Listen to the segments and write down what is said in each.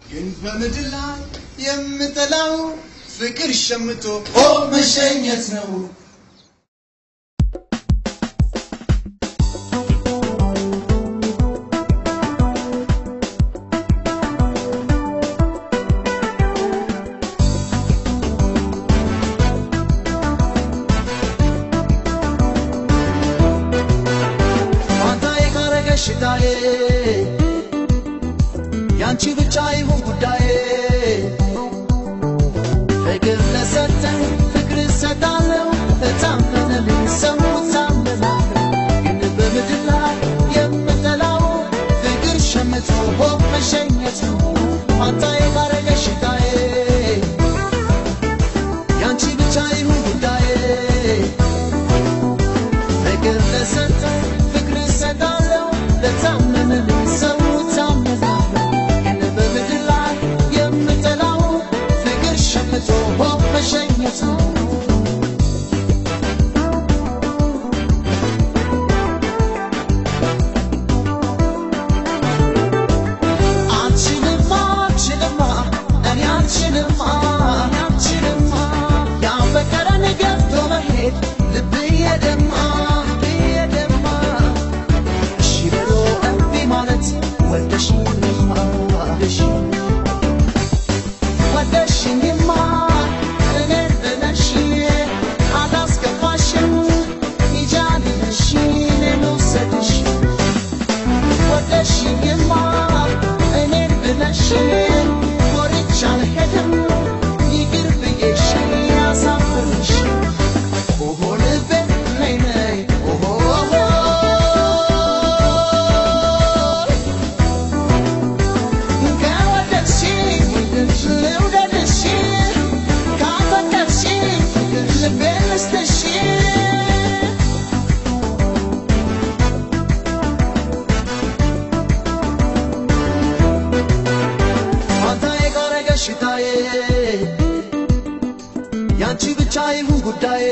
ግን በምድር ላይ የምጠላው ፍቅር ሸምቶ መሸኘት ነው ያንቺ ብቻ ይሁን ጉዳዬ ፍቅር ለሰጠኝ ፍቅር ሰጣለው ለታመነልኝ ሰው ታመናለሁ ግን በምድር ላይ የምጠላው ፍቅር ሸምቶ መሸኘት ነው አንታዬ ካረገሽ ሽታዬ ያንቺ ብቻ ይሁን ጉዳዬ ፍቅር ለሰጠኝ ፍቅር ሰጣለው ለታመነልኝ ሰው ያንቺ ብቻ ይሁን ጉዳዬ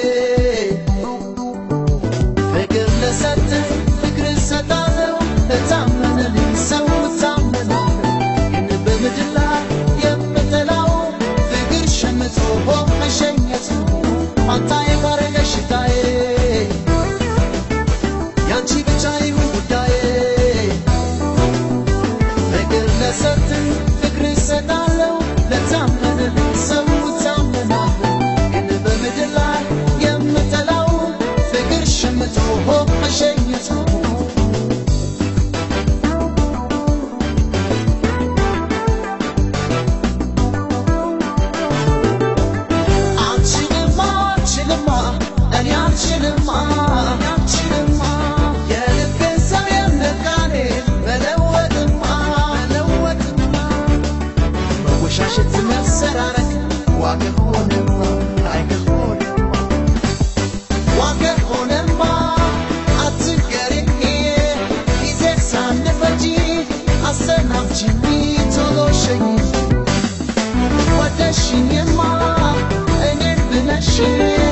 ፍቅር ለሰጠኝ ፍቅር ሰጣለው ለታመነልኝ ሰው ታመናለሁ ግን በምድር ላይ የምጠላው ፍቅር ሸምቶ መሸኘት ነው አንታዬ ካረገሽ ሽታዬ ያንቺ ብቻ ይሁን ጉዳዬ ፍቅር ለሰጠኝ ፍቅር ሰጣለው ለታመነልኝ ሰው What does she need, ma? And it